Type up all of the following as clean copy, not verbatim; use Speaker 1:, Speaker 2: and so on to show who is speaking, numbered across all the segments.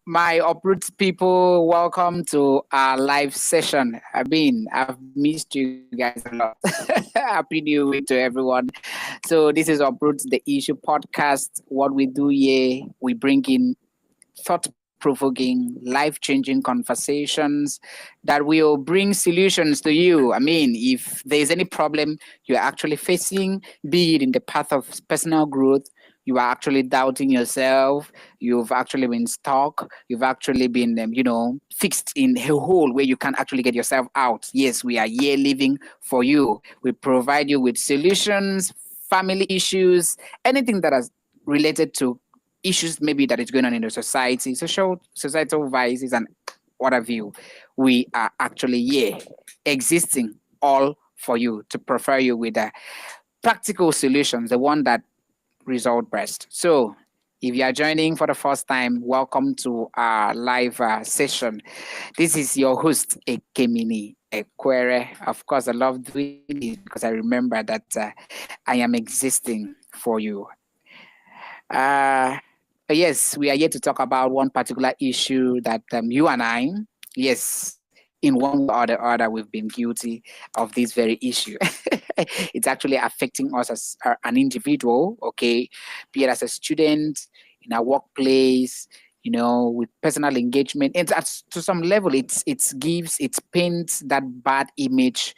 Speaker 1: My uproot people, welcome to our live session. I've missed you guys a lot. Happy New Week to everyone. So this is Uproot the Issue podcast. What we do here, we bring in thought-provoking, life-changing conversations that will bring solutions to you. If there's any problem you're actually facing, be it in the path of personal growth, you are actually doubting yourself, you've actually been stuck, you've actually been, fixed in a hole where you can't actually get yourself out. Yes, we are here living for you. We provide you with solutions, family issues, anything that is related to issues maybe that is going on in the society, societal vices and what have you. We are actually here existing all for you to provide you with practical solutions, the one that result best. So if you are joining for the first time, welcome to our live session. This is your host, Ekemini Ekwere. Of course, I love doing this because I remember that I am existing for you. Yes, we are here to talk about one particular issue that you and I, yes, in one way or the other, we've been guilty of this very issue. It's actually affecting us as an individual, okay, be it as a student, in our workplace, with personal engagement. And to some level, it paints that bad image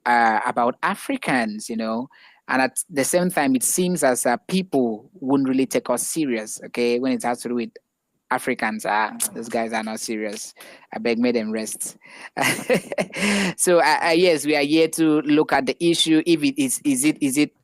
Speaker 1: about Africans, and at the same time, it seems as people wouldn't really take us serious, okay, when it has to do with Africans. Those guys are not serious. I beg, make them rest. So yes, we are here to look at the issue. If it is it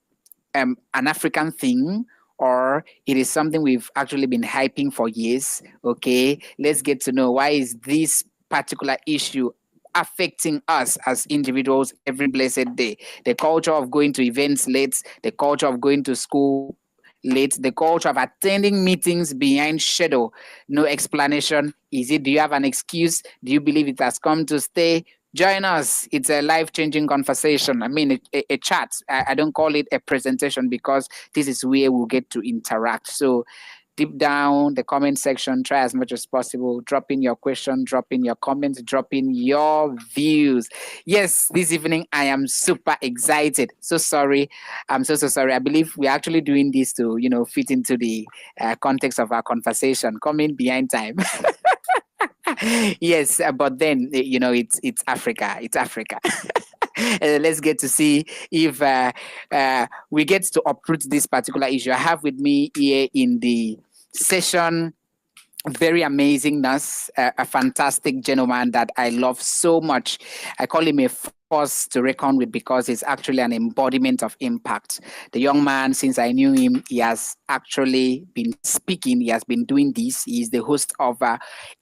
Speaker 1: an African thing, or it is something we've actually been hyping for years. Okay, let's get to know why is this particular issue affecting us as individuals every blessed day. The culture of going to events late, the culture of going to school late, the culture of attending meetings behind schedule, no explanation. Do you have an excuse? Do you believe it has come to stay? Join us. It's a life-changing conversation. A chat. I don't call it a presentation because this is where we'll get to interact. So deep down the comment section, try as much as possible, drop in your question, drop in your comments, drop in your views. Yes, this evening I am super excited. So sorry. I'm so sorry. I believe we're actually doing this to fit into the context of our conversation, coming behind time. Yes, but then it's Africa. Let's get to see if we get to uproot this particular issue. I have with me here in the session very amazing nurse, a fantastic gentleman that I love so much. I call him a force to reckon with because he's actually an embodiment of impact. The young man, since I knew him, he has actually been speaking. He has been doing this. He is the host of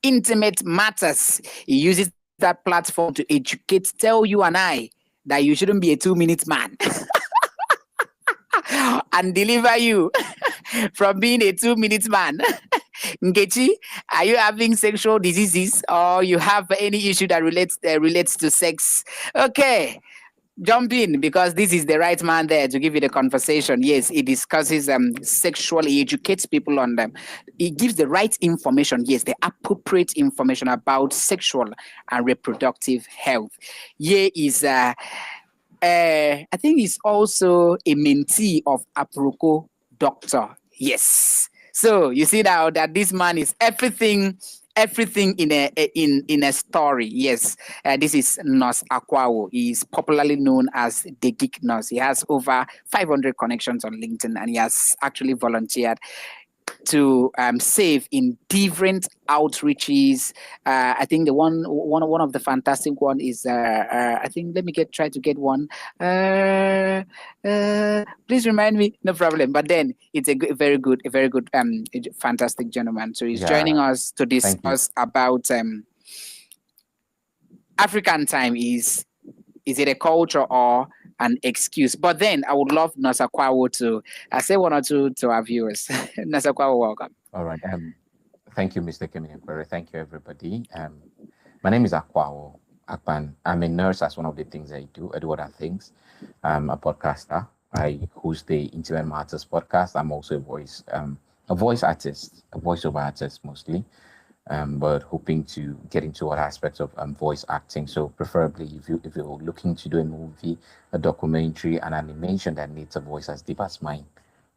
Speaker 1: Intimate Matters. He uses that platform to educate, tell you and I that you shouldn't be a 2-minute man. And deliver you from being a 2-minute man. Nkechi, are you having sexual diseases or you have any issue that relates to sex? Okay, jump in because this is the right man there to give you the conversation. Yes, he discusses sexually, he educates people on them. He gives the right information, yes, the appropriate information about sexual and reproductive health. Here is I think he's also a mentee of Aproko Doctor. Yes. So you see now that this man is everything in a story. Yes. This is Nurse Akwawo. He is popularly known as the Geek Nurse. He has over 500 connections on LinkedIn, and he has actually volunteered to save in different outreaches. I think the one of the fantastic one is I think try to get one. Please remind me. No problem. But then it's a very good, fantastic gentleman. So he's joining us to discuss about African time. Is it a culture or an excuse? But then I would love Nasa Kwawo to say one or two to our viewers. Nasa Kwawo, welcome.
Speaker 2: All right. Thank you, Mr. Kemini. Thank you, everybody. My name is Akwawo Akpan. I'm a nurse. That's one of the things I do. I do other things. I'm a podcaster. I host the Intimate Matters podcast. I'm also a voice artist, a voiceover artist mostly. but hoping to get into other aspects of voice acting. So preferably, if you're looking to do a movie, a documentary, an animation that needs a voice as deep as mine,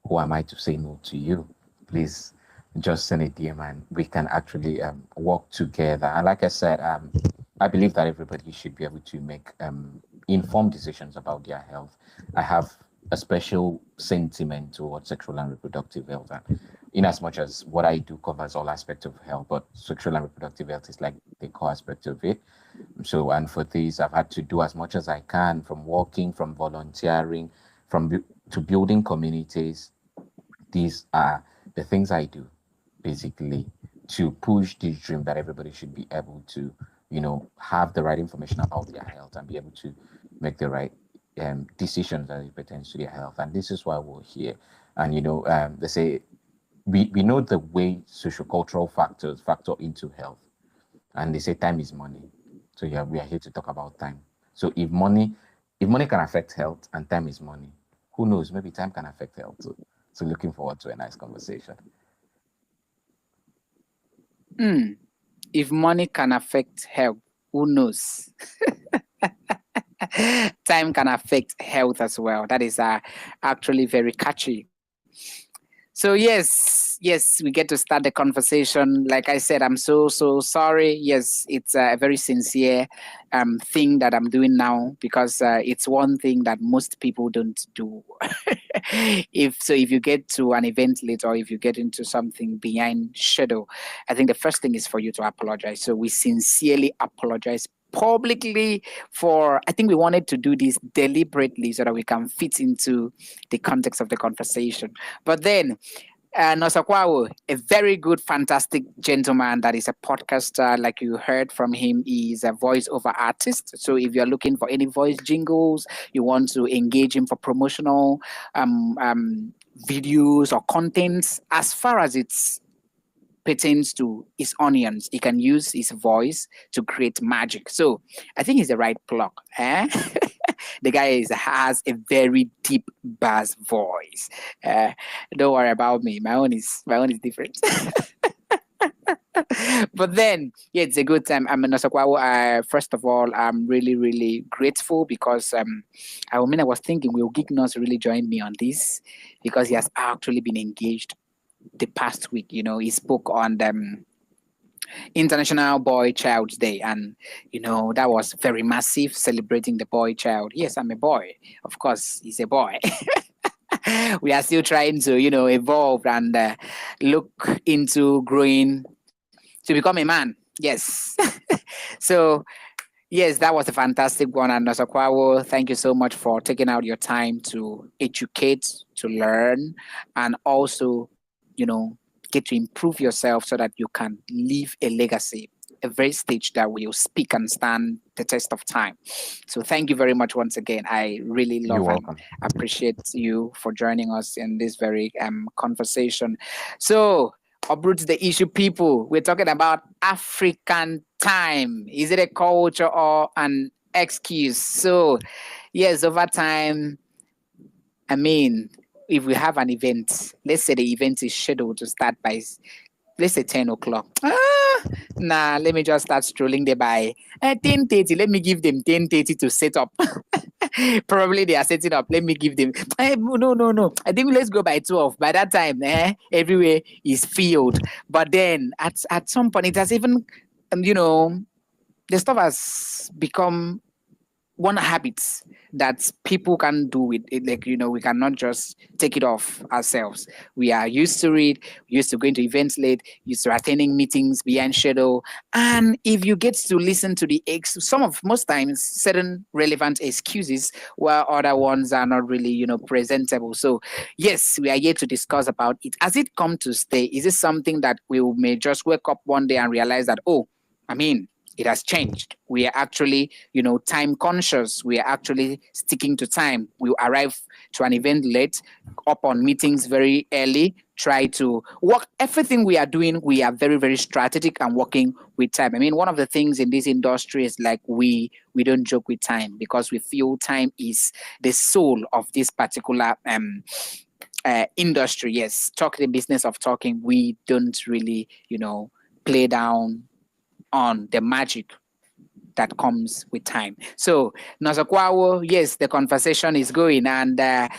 Speaker 2: who am I to say no to you? Please just send a DM and we can actually work together. And like I said, I believe that everybody should be able to make informed decisions about their health. I have a special sentiment towards sexual and reproductive health. And in as much as what I do covers all aspects of health, but sexual and reproductive health is like the core aspect of it. So, and for this, I've had to do as much as I can, from working, from volunteering, to building communities. These are the things I do, basically, to push this dream that everybody should be able to, have the right information about their health and be able to make the right decisions as it pertains to their health. And this is why we're here. And they say we know the way sociocultural factors factor into health, and they say time is money. So yeah, we are here to talk about time. So if money can affect health and time is money, who knows? Maybe time can affect health too. So looking forward to a nice conversation.
Speaker 1: If money can affect health, who knows? Time can affect health as well. That is actually very catchy. So yes, we get to start the conversation. Like I said, I'm so sorry. Yes, it's a very sincere thing that I'm doing now, because it's one thing that most people don't do. If you get to an event late, or if you get into something behind schedule, I think the first thing is for you to apologize. So we sincerely apologize publicly for, I think we wanted to do this deliberately so that we can fit into the context of the conversation. But then Nosakwawo, a very good, fantastic gentleman that is a podcaster, like you heard from him. He's a voiceover artist. So if you're looking for any voice jingles, you want to engage him for promotional videos or contents, as far as it's pertains to his onions, he can use his voice to create magic. So I think he's the right plug. Eh? The guy has a very deep bass voice. Don't worry about me. My own is different. But then, yeah, it's a good time. First of all, I'm really, really grateful, because I was thinking, will Gignos really join me on this? Because he has actually been engaged the past week. He spoke on the International Boy Child's Day, and that was very massive, celebrating the boy child. Yes, I'm a boy. Of course, he's a boy. We are still trying to, evolve and look into growing to become a man. Yes. So yes, that was a fantastic one. And Nosakwawo, thank you so much for taking out your time to educate, to learn, and also, get to improve yourself so that you can leave a legacy, a very stage that will speak and stand the test of time. So thank you very much once again. I really
Speaker 2: You're
Speaker 1: love and
Speaker 2: welcome.
Speaker 1: appreciate you for joining us in this very conversation. So uproot the issue, people. We're talking about African time. Is it a culture or an excuse? So yes, over time, I mean, if we have an event, let's say the event is scheduled to start by, let's say, 10 o'clock. Nah, let me just start strolling there by 10:30. Let me give them 10:30 to set up. Probably they are setting up. Let me give them. No. I think let's go by 12. By that time, everywhere is filled. But then at some point, it has even, the stuff has become one habit that people can do with it. Like, we cannot just take it off ourselves. We are used to it, used to going to events late, used to attending meetings behind schedule. And if you get to listen to the most times certain relevant excuses, while other ones are not really, presentable. So yes, we are here to discuss about it. Has it come to stay? Is it something that we may just wake up one day and realize that, it has changed? We are actually, time conscious. We are actually sticking to time. We arrive to an event late, up on meetings very early, try to work. Everything we are doing, we are very, very strategic and working with time. One of the things in this industry is like we don't joke with time, because we feel time is the soul of this particular industry. Yes, talk the business of talking. We don't really, play down on the magic that comes with time. So, Nasakwawo, yes, the conversation is going. And I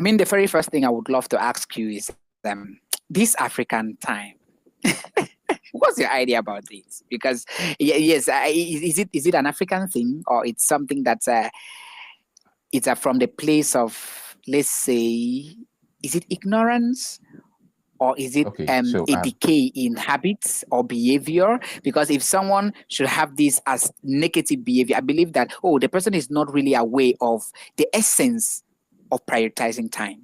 Speaker 1: mean, the very first thing I would love to ask you is this African time. What's your idea about this? Because yes, is it an African thing, or it's something that's it's from the place of, let's say, is it ignorance, or is it
Speaker 2: Okay, so
Speaker 1: a decay in habits or behavior? Because if someone should have this as negative behavior, I believe that, oh, the person is not really aware of the essence of prioritizing time.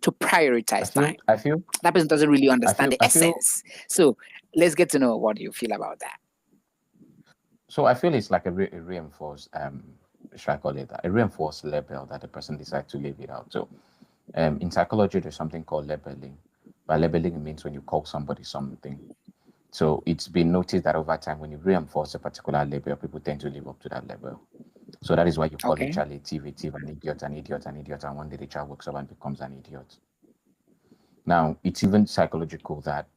Speaker 1: To prioritize time,
Speaker 2: I feel,
Speaker 1: that person doesn't really
Speaker 2: I
Speaker 1: understand
Speaker 2: feel,
Speaker 1: the
Speaker 2: I feel.
Speaker 1: essence. So let's get to know what you feel about that.
Speaker 2: So I feel it's like a reinforced, should I call it that? A reinforced label that the person decides to leave it out. So, in psychology, there's something called labeling. By labeling, it means when you call somebody something. So it's been noticed that over time, when you reinforce a particular label, people tend to live up to that label. So that is why you call a
Speaker 1: Okay.
Speaker 2: child a thief, an idiot, an idiot, an idiot, and one day the child wakes up and becomes an idiot. Now, it's even psychological that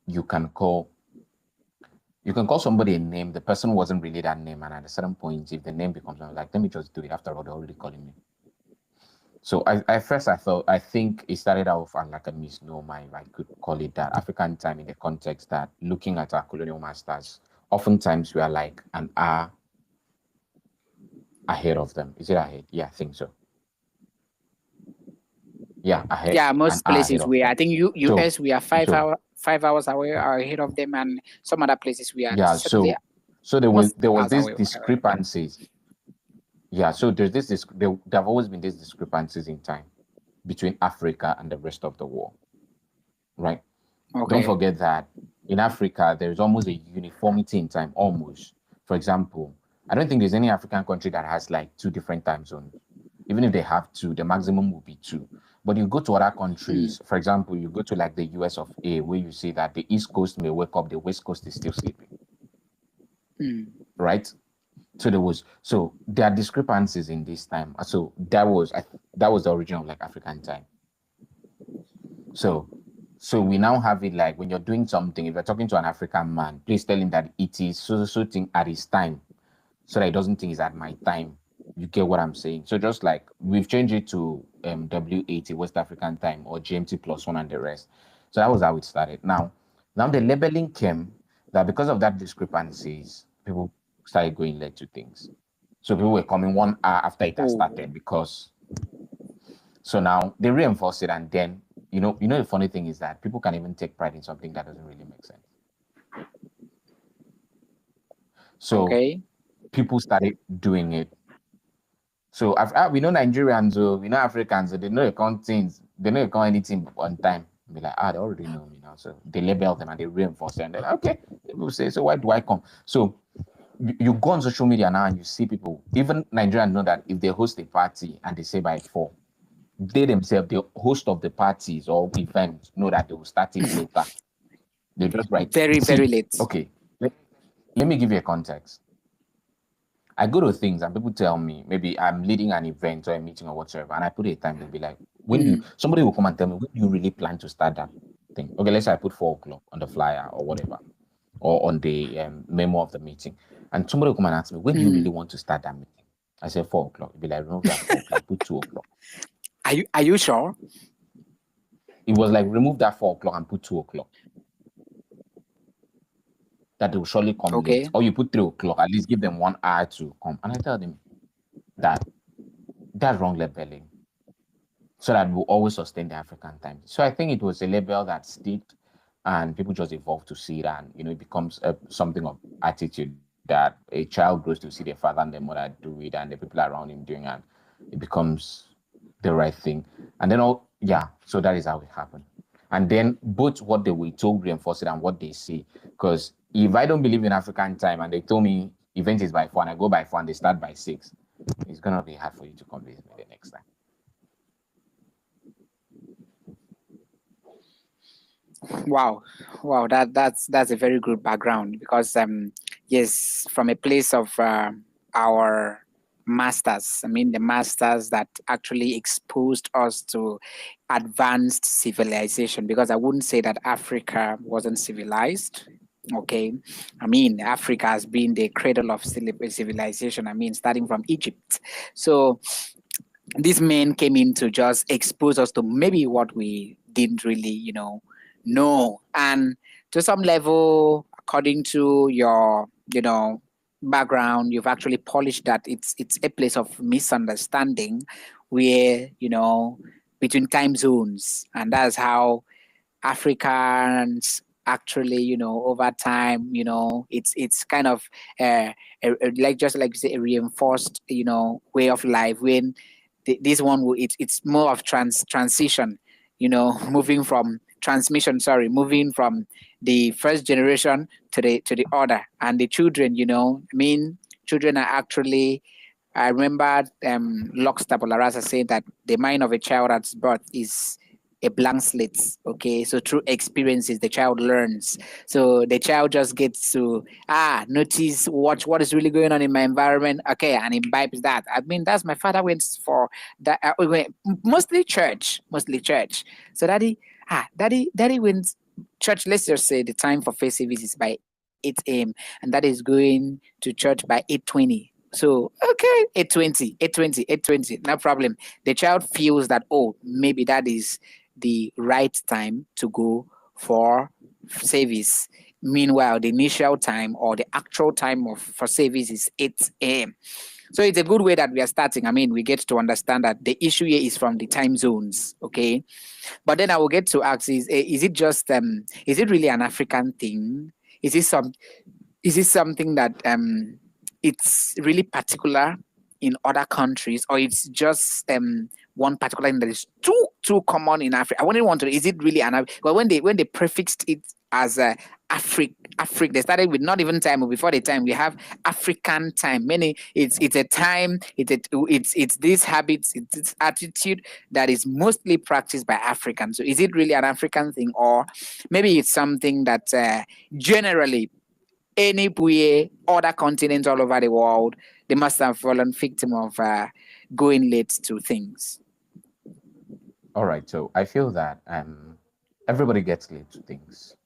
Speaker 2: you can call somebody a name. The person wasn't really that name, and at a certain point, if the name becomes like, let me just do it. After all, they're already calling me. So I think it started off as like a misnomer, if I could call it that, African time, in the context that looking at our colonial masters, oftentimes we are like an hour ahead of them. Is it ahead? Yeah, I think so. Yeah, ahead,
Speaker 1: Yeah,
Speaker 2: an
Speaker 1: most
Speaker 2: hour ahead
Speaker 1: places
Speaker 2: of
Speaker 1: we, I
Speaker 2: them.
Speaker 1: think
Speaker 2: So,
Speaker 1: US we are
Speaker 2: so
Speaker 1: 5 hours away or ahead of them, and some other places we are
Speaker 2: yeah,
Speaker 1: certainly
Speaker 2: so
Speaker 1: almost
Speaker 2: there was
Speaker 1: 2 hours
Speaker 2: this
Speaker 1: away.
Speaker 2: discrepancies. Yeah, so there's there have always been these discrepancies in time between Africa and the rest of the world, right? Don't
Speaker 1: Okay.
Speaker 2: forget that in Africa, there is almost a uniformity in time, almost. For example, I don't think there's any African country that has like two different time zones. Even if they have two, the maximum will be two. But you go to other countries, for example, you go to like the US of A, where you see that the East Coast may wake up, the West Coast is still sleeping, right? So there are discrepancies in this time. So that was the origin of like African time. So we now have it like when you're doing something, if you're talking to an African man, please tell him that it is so thing at his time, so that he doesn't think it's at my time. You get what I'm saying? So just like we've changed it to W80 West African time or GMT plus one and the rest. So that was how it started. Now the labeling came that because of that discrepancies, people started going led to things. So people were coming 1 hour after it had
Speaker 1: Oh,
Speaker 2: started because so now they reinforce it, and then the funny thing is that people can even take pride in something that doesn't really make sense. So
Speaker 1: okay.
Speaker 2: people started doing it. So we know Nigerians, we know Africans, they know they can't things, they know they can't anything on time. Be like, they already know me now. So they label them and they reinforce it, and they're like, okay. People say, so why do I come? So you go on social media now and you see people, even Nigerians know that if they host a party and they say by 4, they themselves, the host of the parties or events, know that they will start it later. They just write,
Speaker 1: Very, very
Speaker 2: see,
Speaker 1: late.
Speaker 2: okay, let me give you a context. I go to things and people tell me, maybe I'm leading an event or a meeting or whatsoever, and I put a time, they'll be like, somebody will come and tell me, when do you really plan to start that thing? Okay, let's say I put 4 o'clock on the flyer or whatever, or on the memo of the meeting. And somebody will come and ask me, when do you really want to start that meeting? I say 4 o'clock. It'll be like, remove that 4 o'clock, put 2 o'clock.
Speaker 1: Are you sure?
Speaker 2: It was like, remove that 4 o'clock and put 2 o'clock. That they will surely come late.
Speaker 1: Okay.
Speaker 2: Or you put 3 o'clock, at least give them 1 hour to come. And I tell them that that's wrong labeling. So that we'll always sustain the African time. So I think it was a label that sticked and people just evolved to see it, and it becomes something of attitude that a child grows to see their father and their mother do it and the people around him doing, and it becomes the right thing. And then so that is how it happened. And then both what they were told reinforce it and what they see. Because if I don't believe in African time and they told me event is by 4 and I go by 4 and they start by 6, it's gonna be hard for you to convince me the next time.
Speaker 1: Wow, wow. That's a very good background, because yes, from a place of our masters. I mean, the masters that actually exposed us to advanced civilization, because I wouldn't say that Africa wasn't civilized. Okay. I mean, Africa has been the cradle of civilization. I mean, starting from Egypt. So these men came in to just expose us to maybe what we didn't really, know. And to some level, according to your, background, you've actually polished that it's a place of misunderstanding where, between time zones. And that's how Africans actually, over time, it's kind of like, just like you say, a reinforced, way of life. When this one it's more of transition, moving from transmission. Sorry, moving from the first generation to the other, and the children. I mean, children are actually. I remember Locke Tabolarasa saying that the mind of a child at birth is a blank slate. Okay, so through experiences, the child learns. So the child just gets to notice what is really going on in my environment. Okay, and imbibes that. I mean, that's my father went for that. Mostly church, mostly church. So daddy went church. Let's just say the time for first service is by 8 a.m. and that is going to church by 8:20. So, okay, 8:20, 8:20, 8:20, no problem. The child feels that, oh, maybe that is the right time to go for service. Meanwhile, the initial time or the actual time for service is 8 a.m. So it's a good way that we are starting. I mean, we get to understand that the issue here is from the time zones, okay? But then I will get to ask: is it just is it really an African thing? Is it something that it's really particular in other countries, or it's just one particular thing that is too common in Africa? I wouldn't want to. Is it really well, when they prefixed it as Africa, they started with not even time, or before the time we have African time. Meaning it's a time, it's these habits, it's this attitude that is mostly practiced by Africans. So is it really an African thing, or maybe it's something that generally anywhere, other continents all over the world, they must have fallen victim of going late to things?
Speaker 2: All right, so I feel that everybody gets late to things,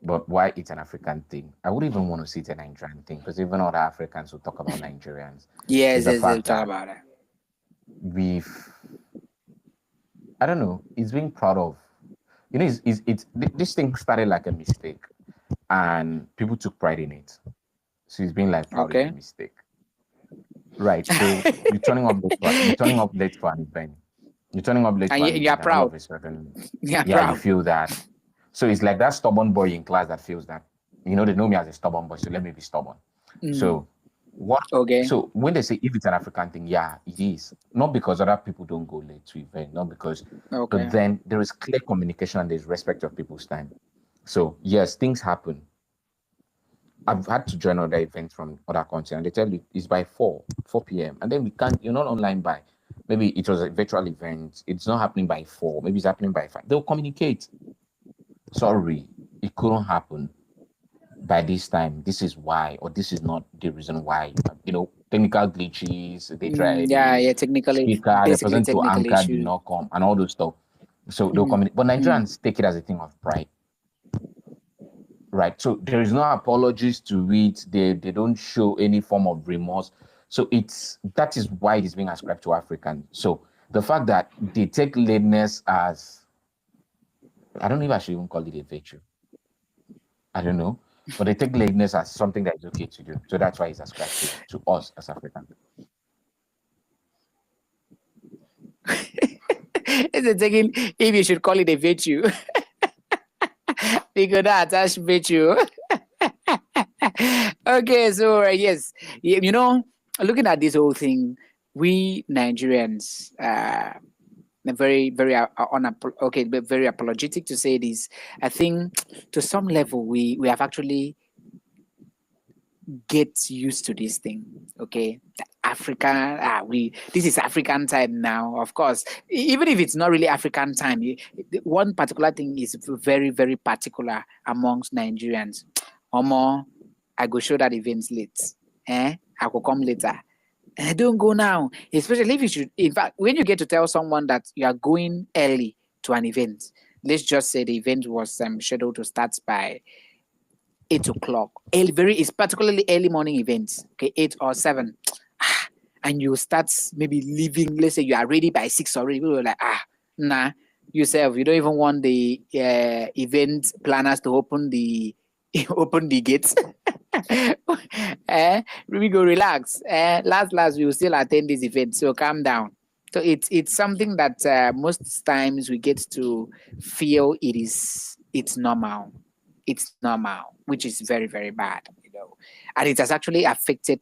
Speaker 2: but why it's an African thing? I wouldn't even want to see it a Nigerian thing, because even other Africans will talk about Nigerians. Is
Speaker 1: Yes,
Speaker 2: the
Speaker 1: yes, they'll
Speaker 2: fact
Speaker 1: talk
Speaker 2: that
Speaker 1: about it.
Speaker 2: we've, I don't know, it's being proud of. This thing started like a mistake, and people took pride in it. So it's been like proud is a
Speaker 1: Okay.
Speaker 2: mistake. Right. So you're turning up late for an event. You're turning up late
Speaker 1: And
Speaker 2: for an
Speaker 1: you're
Speaker 2: event, and all
Speaker 1: proud.
Speaker 2: of a sudden,
Speaker 1: You're
Speaker 2: yeah, you
Speaker 1: proud.
Speaker 2: feel that. So it's like that stubborn boy in class that feels that, they know me as a stubborn boy, so let me be stubborn.
Speaker 1: Mm.
Speaker 2: So what
Speaker 1: Okay.
Speaker 2: so when they say if it's an African thing, yeah, it is. Not because other people don't go late to event, not because, but
Speaker 1: Okay.
Speaker 2: then there is clear communication and there's respect of people's time. So yes, things happen. I've had to join other events from other countries, and they tell you it's by 4 p.m. And then we can't, you're not online by, maybe it was a virtual event, it's not happening by 4, maybe it's happening by 5. They'll communicate. Sorry, it couldn't happen by this time. This is why, or this is not the reason why. Technical glitches, they try
Speaker 1: Yeah,
Speaker 2: the
Speaker 1: yeah, technically,
Speaker 2: speaker, the
Speaker 1: basically
Speaker 2: person to
Speaker 1: technical
Speaker 2: anchor did
Speaker 1: issues.
Speaker 2: not come, and all those stuff. So they'll
Speaker 1: Mm.
Speaker 2: communicate. But
Speaker 1: Mm.
Speaker 2: Nigerians take it as a thing of pride. Right, so there is no apologies to it. They don't show any form of remorse. So that is why it is being ascribed to African. So the fact that they take lateness as, I don't know if I should even call it a virtue, I don't know, but they take lateness as something that is okay to do. So that's why it's ascribed to us as African.
Speaker 1: It's a taking, if you should call it a virtue, because that's virtue. Okay, so yes, looking at this whole thing, we Nigerians, very very okay, but very apologetic to say this. I think to some level we have actually get used to this thing. Okay, African, we this is African time now. Of course, even if it's not really African time, one particular thing is very very particular amongst Nigerians. Omo, I go show that events late. I will come later. Don't go now, especially if you should. In fact, when you get to tell someone that you are going early to an event, let's just say the event was scheduled to start by 8 o'clock. Early, it's particularly early morning events, okay, 8 or 7, and you start maybe leaving. Let's say you are ready by 6 already. People were like, nah, yourself. You don't even want the event planners to open the open the gates. We go relax. Last we will still attend this event, so calm down. So it's something that most times we get to feel it's normal. It's normal, which is very, very bad, and it has actually affected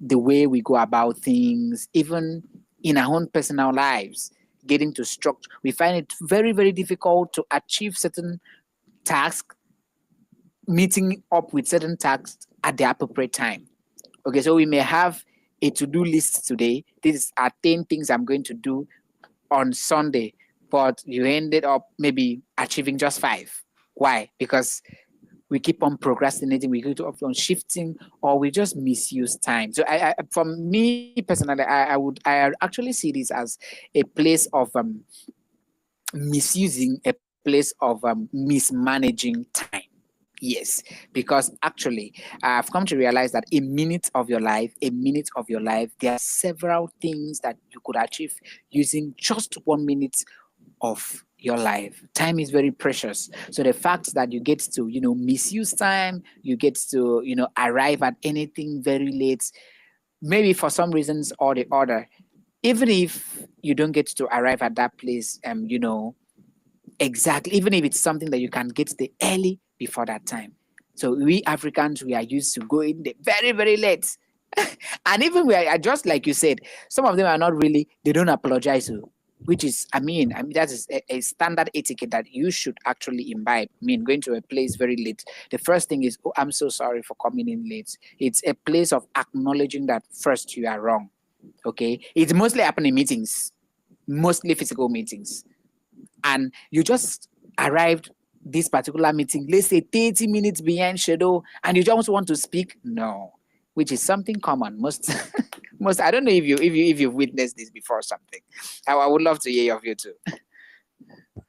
Speaker 1: the way we go about things, even in our own personal lives. Getting to structure, we find it very, very difficult to achieve certain tasks, meeting up with certain tasks at the appropriate time. Okay, so we may have a to-do list today. These are 10 things I'm going to do on Sunday, but you ended up maybe achieving just 5. Why? Because we keep on procrastinating, we keep on shifting, or we just misuse time. So for me personally, I actually see this as a place of misusing, a place of mismanaging time. Yes, because actually, I've come to realize that a minute of your life, there are several things that you could achieve using just 1 minute of your life. Time is very precious. So the fact that you get to, misuse time, you get to, arrive at anything very late, maybe for some reasons or the other, even if you don't get to arrive at that place, exactly, even if it's something that you can get there early before that time. So we Africans, we are used to going there very, very late. And even we are, just like you said, some of them are not really, they don't apologize to, which is, that is a standard etiquette that you should actually imbibe. Going to a place very late, the first thing is, oh, I'm so sorry for coming in late. It's a place of acknowledging that first you are wrong. Okay, it's mostly happening in meetings, mostly physical meetings, and you just arrived this particular meeting, let's say 30 minutes behind schedule, and you just want to speak. No, which is something common. Most most, I don't know if you've witnessed this before or something. I would love to hear of you too.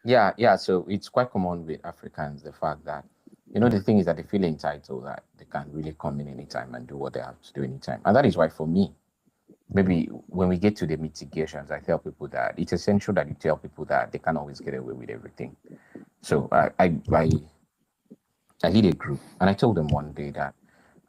Speaker 2: Yeah. So it's quite common with Africans, the fact that, the thing is that they feel entitled that they can really come in anytime and do what they have to do anytime. And that is why, for me, maybe when we get to the mitigations, I tell people that it's essential that you tell people that they can't always get away with everything. So I lead a group, and I told them one day that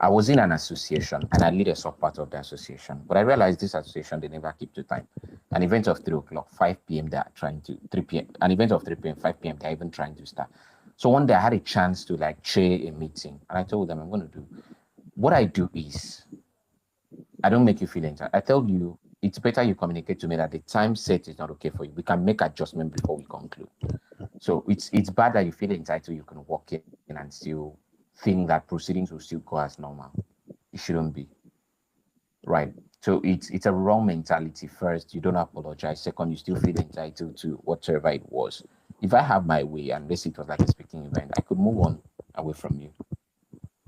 Speaker 2: I was in an association and I lead a sub part of the association. But I realized this association, they never keep to time. An event of 3 o'clock, 5 p.m., they are trying to 3 p.m. An event of 3 p.m., 5 p.m., they're even trying to start. So one day I had a chance to chair a meeting, and I told them, I'm going to do what I do is I don't make you feel entitled. I tell you, it's better you communicate to me that the time set is not okay for you. We can make adjustment before we conclude. So it's bad that you feel entitled. You can walk in and still think that proceedings will still go as normal. It shouldn't be, right? So it's a wrong mentality. First, you don't apologize. Second, you still feel entitled to whatever it was. If I have my way, and this it was like a speaking event, I could move on away from you.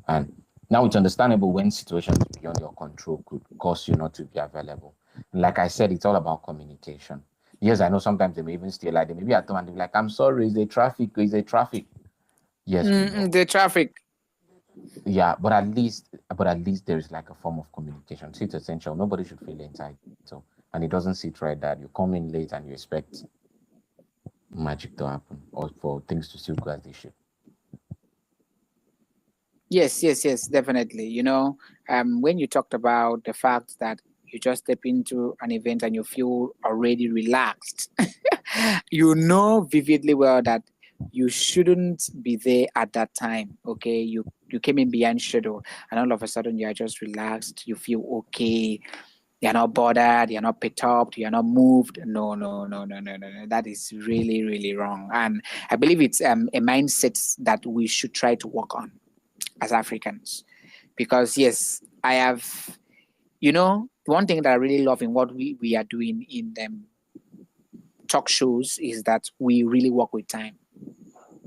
Speaker 2: And now it's understandable when situations beyond your control could cause you not to be available. And like I said, it's all about communication. Yes, I know sometimes they may even stay like, they may be at home and they'll be like, I'm sorry, is there traffic? Is there traffic? Yes, we know.
Speaker 1: The traffic.
Speaker 2: Yeah, but at least there is like a form of communication. So it's essential. Nobody should feel entitled. And it doesn't sit right that you come in late and you expect magic to happen or for things to still go as they should.
Speaker 1: Yes, definitely. When you talked about the fact that you just step into an event and you feel already relaxed, you know vividly well that you shouldn't be there at that time. Okay, you came in behind schedule, and all of a sudden you are just relaxed. You feel okay. You're not bothered. You're not perturbed. You're not moved. No. That is really, really wrong. And I believe it's a mindset that we should try to work on as Africans, because yes, I have, one thing that I really love in what we are doing in them talk shows is that we really work with time.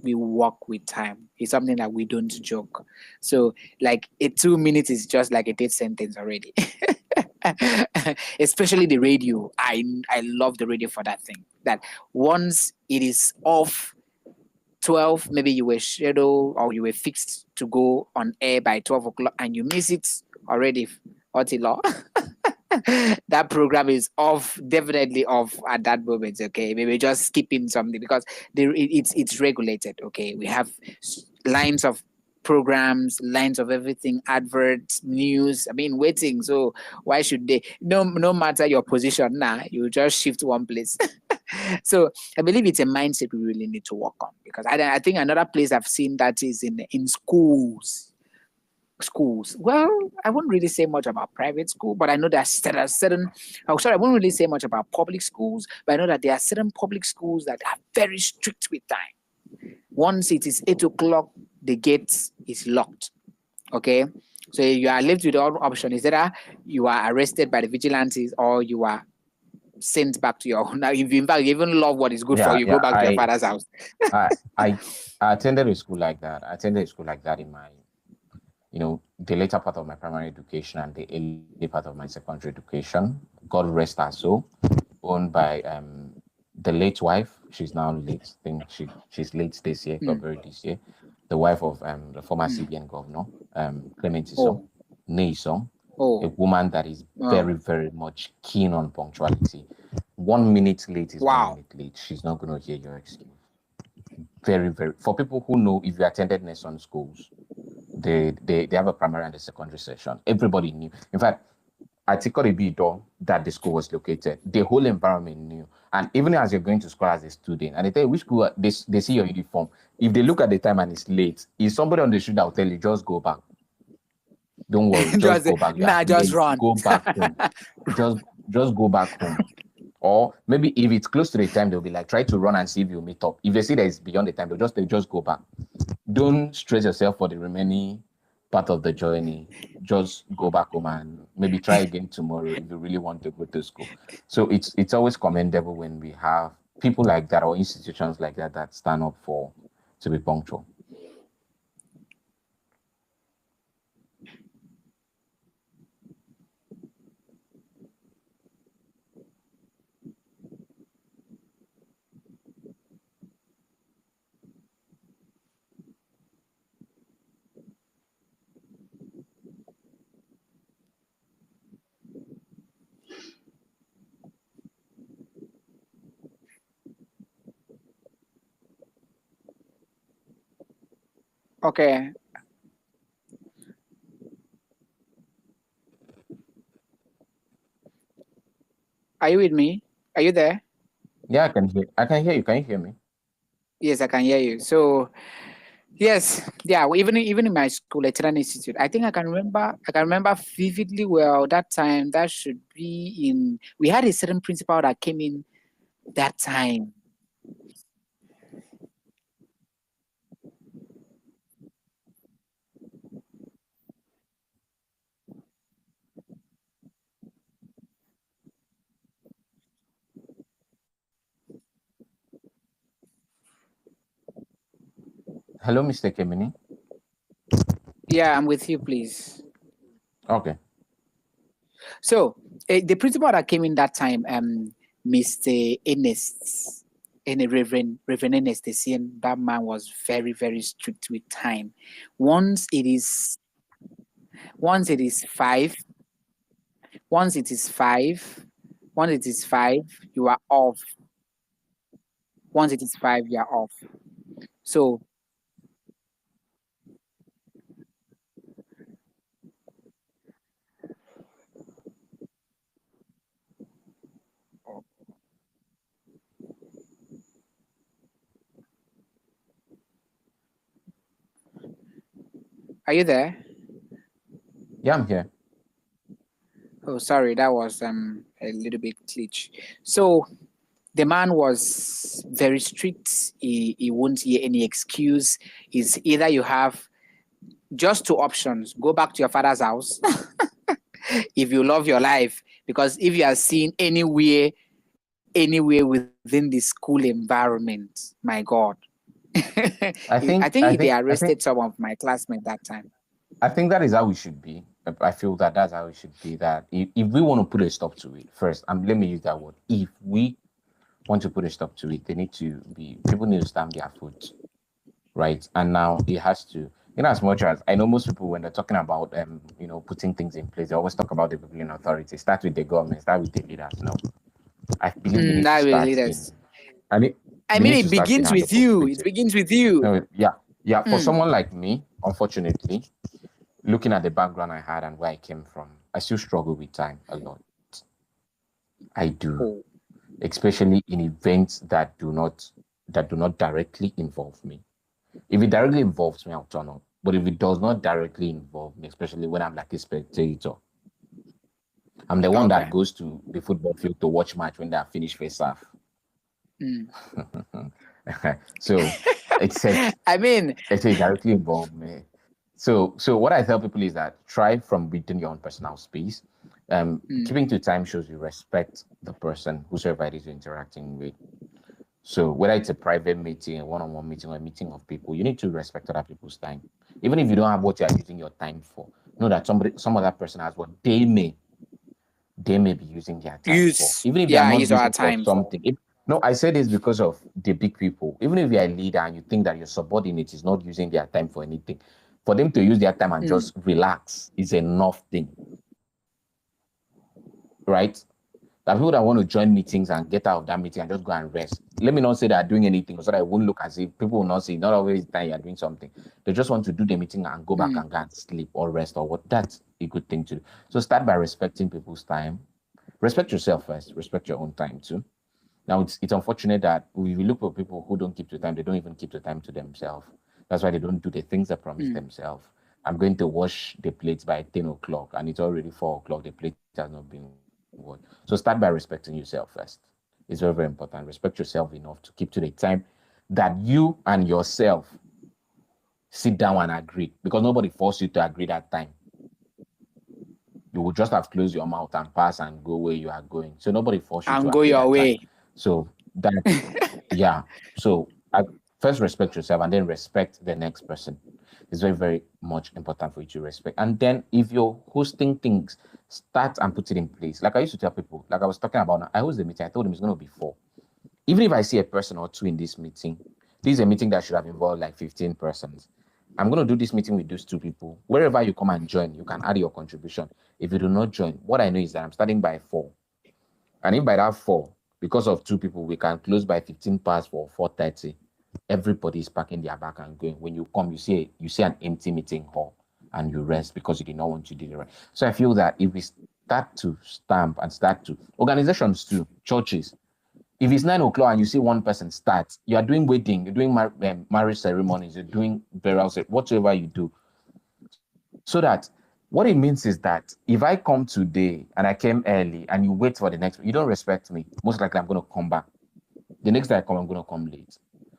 Speaker 1: We work with time. It's something that we don't joke. So like a 2 minutes is just like a dead sentence already. Especially the radio. I love the radio for that thing. That once it is off 12, maybe you were scheduled or you were fixed to go on air by 12 o'clock and you miss it already, Otilo. That program is off, definitely off at that moment. Okay, maybe just skipping something because it's regulated. Okay, we have lines of programs, lines of everything, adverts, news. I mean, waiting. So why should they? No matter your position, now you just shift one place. So I believe it's a mindset we really need to work on because I think another place I've seen that is in schools. Schools. Well, I wouldn't really say much about private school, but I know there are certain. Oh, sorry, I wouldn't really say much about public schools, but I know that there are certain public schools that are very strict with time. Once it is 8 o'clock, the gate is locked. Okay, so you are left with all option. Is either you are arrested by the vigilantes or you are sent back to your home. Now, if you in fact you even love what is good for you, go back to your father's house.
Speaker 2: I attended a school like that. I attended a school like that in my, the later part of my primary education and the early part of my secondary education. God rest her soul. Owned by the late wife. She's now late. I think she's late this year, got buried this year. The wife of the former CBN governor, Clement Isong, Isong, a woman that is very, very much keen on punctuality. 1 minute late is 1 minute late. She's not going to hear your excuse. Very, very. For people who know, if you attended Nelson schools, they have a primary and a secondary section. Everybody knew. In fact, I took a bit that the school was located. The whole environment knew. And even as you're going to school as a student, and they tell you which school, they see your uniform. If they look at the time and it's late, if somebody on the street that will tell you, just go back. Don't worry, just go back.
Speaker 1: Just run.
Speaker 2: Go back home. just go back home. Or maybe if it's close to the time, they'll be like, try to run and see if you meet up. If they see that it's beyond the time, they'll just go back. Don't stress yourself for the remaining part of the journey. Just go back home and maybe try again tomorrow if you really want to go to school. So it's always commendable when we have people like that or institutions like that stand up to be punctual.
Speaker 1: Okay. Are you with me? Are you there?
Speaker 2: Yeah, I can hear you. Can you hear me?
Speaker 1: Yes, I can hear you. So yes, yeah. Even in my school, Lateness Institute, I think I can remember vividly well that time. That should be in. We had a certain principal that came in that time.
Speaker 2: Hello, Mr. Kemini.
Speaker 1: Yeah, I'm with you, please.
Speaker 2: Okay.
Speaker 1: So the principal that came in that time, Mr. Ernest, and Reverend Ernest, that man was very, very strict with time. Once it is 5, once it is 5, you are off. Once it is 5, you are off. So are you there?
Speaker 2: Yeah, I'm here.
Speaker 1: Oh, sorry, that was a little bit glitch. So the man was very strict. He won't hear any excuse. Is either you have just 2 options: go back to your father's house if you love your life, because if you are seen anywhere within the school environment, my God. I think they arrested some of my classmates that time.
Speaker 2: I think that is how we should be. I feel that that's how it should be. That if we want to put a stop to it, first, let me use that word. If we want to put a stop to it, people need to stamp their foot, right? And now it has to, as much as I know most people when they're talking about putting things in place, they always talk about the people in authority. Start with the government, start with the leaders. No, I believe we need to
Speaker 1: That really
Speaker 2: start
Speaker 1: does. I
Speaker 2: we
Speaker 1: mean,
Speaker 2: need to
Speaker 1: it
Speaker 2: start in
Speaker 1: begins
Speaker 2: hand
Speaker 1: with
Speaker 2: of
Speaker 1: you. It
Speaker 2: operating.
Speaker 1: begins with you.
Speaker 2: No, yeah. For someone like me, unfortunately, looking at the background I had and where I came from, I still struggle with time a lot. I do,
Speaker 1: Oh.
Speaker 2: especially in events that do not directly involve me. If it directly involves me, I'll turn up. But if it does not directly involve me, especially when I'm like a spectator, I'm the one
Speaker 1: Okay.
Speaker 2: that goes to the football field to watch match when they are finished first half. So, except
Speaker 1: I mean,
Speaker 2: it directly involve me. So what I tell people is that try from within your own personal space. Keeping to time shows you respect the person, whosoever it is you're interacting with. So whether it's a private meeting, a one-on-one meeting, or a meeting of people, you need to respect other people's time. Even if you don't have what you are using your time for, know that some other person has what they may be using their time for. Even if they are not
Speaker 1: use our
Speaker 2: using for
Speaker 1: time for.
Speaker 2: something. No, I say this because of the big people. Even if you're a leader and you think that your subordinate is not using their time for anything, for them to use their time and just relax is enough thing. Right? There are people that want to join meetings and get out of that meeting and just go and rest. Let me not say they're doing anything so that it won't look as if people will not see, not always the time you're doing something. They just want to do the meeting and go back and go and sleep or rest or what. That's a good thing to do. So start by respecting people's time. Respect yourself first. Respect your own time too. Now, it's unfortunate that we look for people who don't keep the time. They don't even keep the time to themselves. That's why they don't do the things they promise themselves. I'm going to wash the plates by 10 o'clock and it's already 4 o'clock. The plate has not been washed. So start by respecting yourself first. It's very, very important. Respect yourself enough to keep to the time that you and yourself sit down and agree, because nobody forced you to agree that time. You will just have closed your mouth and pass and go where you are going. So nobody forced you to
Speaker 1: And go
Speaker 2: agree
Speaker 1: your
Speaker 2: that
Speaker 1: way.
Speaker 2: time. So that, yeah. So first respect yourself and then respect the next person. It's very, very much important for you to respect. And then if you're hosting things, start and put it in place. Like I used to tell people, like I was talking about now, I host the meeting. I told them it's going to be 4. Even if I see a person or 2 in this meeting, this is a meeting that should have involved like 15 persons. I'm going to do this meeting with those 2 people. Wherever you come and join, you can add your contribution. If you do not join, what I know is that I'm starting by 4. And if by that 4, because of 2 people, we can close by 15 past for 4:30, everybody is packing their bag and going. When you come, you see an empty meeting hall and you rest because you did not want to do the right. So I feel that if we start to stamp and start to, organizations too, churches, if it's 9 o'clock and you see one person start, you are doing wedding, you're doing marriage ceremonies, you're doing burial, whatsoever you do. So that what it means is that if I come today and I came early and you wait for the next, you don't respect me. Most likely I'm going to come back. The next day I come, I'm going to come late.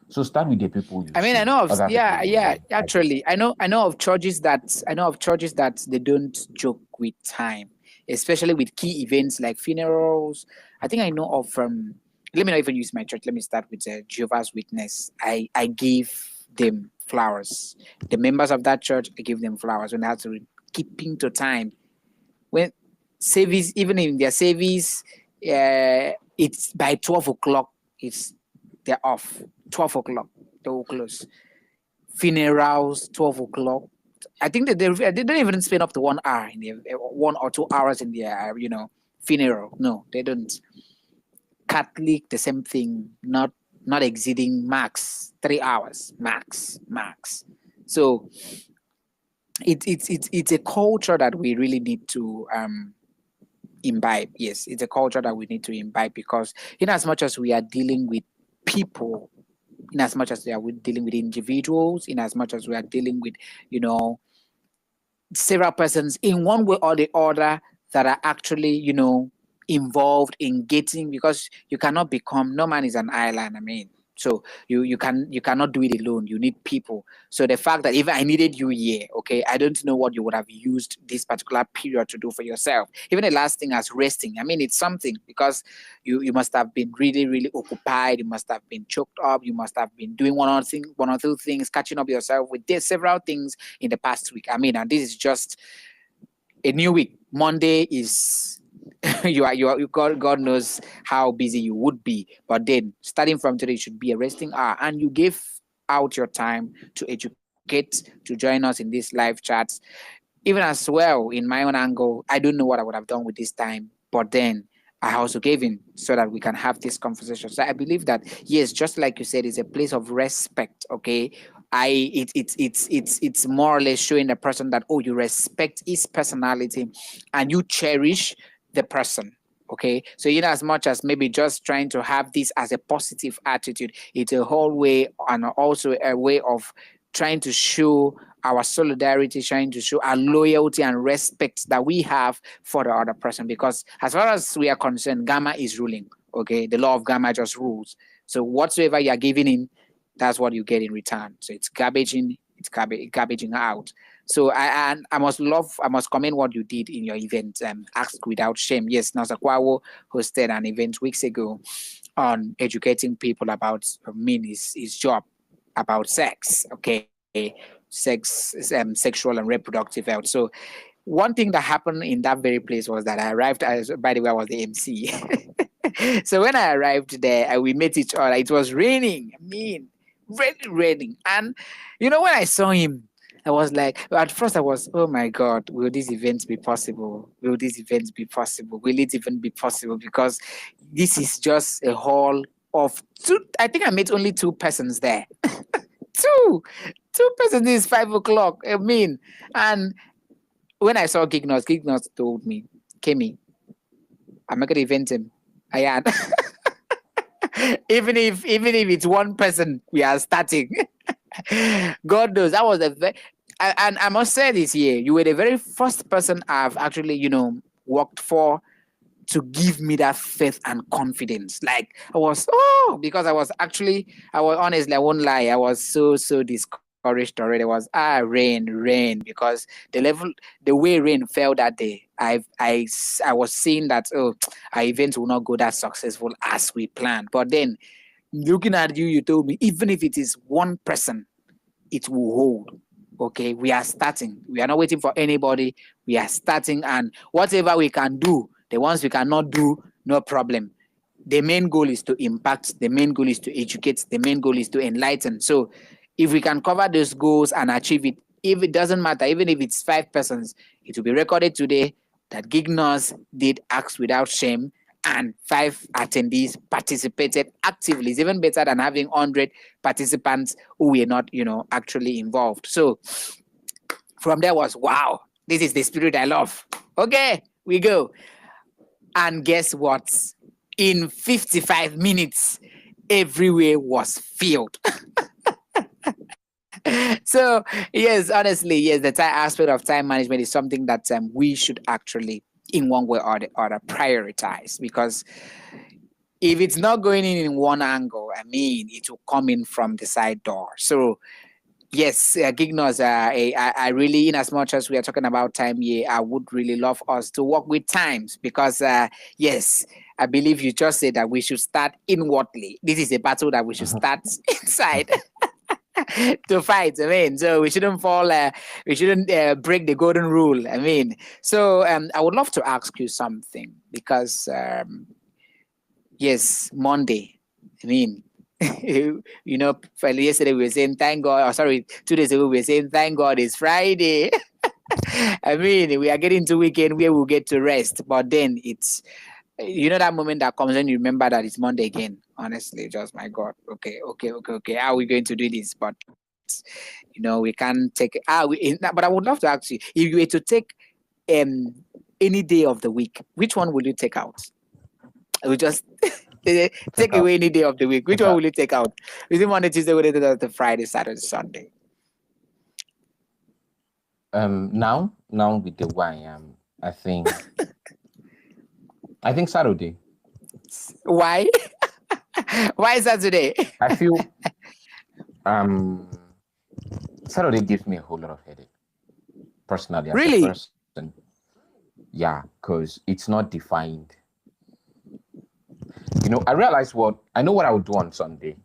Speaker 2: So start with the people you
Speaker 1: I mean,
Speaker 2: see.
Speaker 1: I know of
Speaker 2: Other people will know.
Speaker 1: actually, I know of churches that they don't joke with time, especially with key events like funerals. I think I know of let me not even use my church. Let me start with Jehovah's Witness. I give them flowers. The members of that church, I give them flowers when they have to keeping to time. When service, even in their service, it's by 12 o'clock. They're off. 12 o'clock, they will close. Funerals, 12 o'clock. I think that they don't even spend up to 1 hour in the 1 or 2 hours in their funeral. No, they don't. Catholic, the same thing. Not exceeding max 3 hours, max. So it's a culture that we really need to imbibe. Yes, it's a culture that we need to imbibe, because in as much as we are dealing with people, in as much as we are dealing with individuals, in as much as we are dealing with, several persons in one way or the other that are actually, involved in getting, because you cannot become, no man is an island. I mean, so you cannot do it alone. You need people. So the fact that if I needed you here, okay, I don't know what you would have used this particular period to do for yourself. Even the last thing as resting. I mean, it's something, because you must have been really, really occupied. You must have been choked up. You must have been doing one or two things, catching up yourself with several things in the past week. I mean, and this is just a new week. Monday is God knows how busy you would be, but then starting from today should be a resting hour, and you give out your time to educate, to join us in these live chats. Even as well, in my own angle, I don't know what I would have done with this time, but then I also gave in so that we can have this conversation. So I believe that yes, just like you said, it's a place of respect. Okay, it's more or less showing the person that, oh, you respect his personality and you cherish the person. Okay, so as much as maybe just trying to have this as a positive attitude, it's a whole way and also a way of trying to show our solidarity, trying to show our loyalty and respect that we have for the other person. Because as far as we are concerned, Gamma is ruling. Okay, the law of Gamma just rules. So whatsoever you are giving in, that's what you get in return. So it's garbage in, it's garbaging out. So I must commend what you did in your event. Ask Without Shame. Yes, Nasa Kwawo hosted an event weeks ago on educating people about his job about sex. Okay, sexual and reproductive health. So one thing that happened in that very place was that I arrived as, by the way, I was the MC. So when I arrived there, we met each other. It was raining. I mean, really raining. And when I saw him, I was like, at first I was, oh my God, will these events be possible? Will these events be possible? Will it even be possible? Because this is just a hall of two. I think I met only two persons there. Two persons is 5 o'clock. I mean, and when I saw Gignos told me, Kemi, I'm not gonna event him. I had even if it's one person we are starting. God knows that was and I must say this here, you were the very first person I've actually, worked for to give me that faith and confidence. Like I was, because I was honestly, I won't lie, I was so discouraged already. I was rain, because the way rain fell that day, I was seeing that our events will not go that successful as we planned. But then looking at you told me even if it is one person, it will hold. Okay, we are starting. We are not waiting for anybody. We are starting, and whatever we can do, the ones we cannot do, no problem. The main goal is to impact. The main goal is to educate. The main goal is to enlighten. So if we can cover those goals and achieve it, if it doesn't matter, even if it's 5 persons, it will be recorded today that Gignos did Acts Without Shame and 5 attendees participated actively. It's even better than having 100 participants who were not, actually involved. So from there was, wow, this is the spirit I love. Okay, we go. And guess what? In 55 minutes, everywhere was filled. So yes, honestly, yes, the aspect of time management is something that we should actually, in one way or the other, prioritize, because if it's not going in one angle, I mean, it will come in from the side door. So yes, Gignos, I really, in as much as we are talking about time here, I would really love us to work with times, because yes, I believe you just said that we should start inwardly. This is a battle that we should start inside. To fight. I mean, so we shouldn't we shouldn't break the golden rule. I mean, so I would love to ask you something, because yes, Monday. I mean, yesterday we were saying thank God. Oh, sorry, 2 days ago we were saying thank God it's Friday. I mean, we are getting to weekend where we'll get to rest, but then it's that moment that comes when you remember that it's Monday again. Honestly, just my God. Okay. How are we going to do this? But we can't take. But I would love to ask you, if you were to take any day of the week, which one will you take out? We just take away any day of the week. Which one will you take out? Is it Monday, Tuesday, Wednesday, Thursday, Friday, Saturday, Sunday?
Speaker 2: Now with the way I am, I think Saturday.
Speaker 1: Why? Why Saturday?
Speaker 2: I feel Saturday gives me a whole lot of headache, personally, as
Speaker 1: really?
Speaker 2: a person. Yeah, because it's not defined. I realize I know what I would do on Sunday,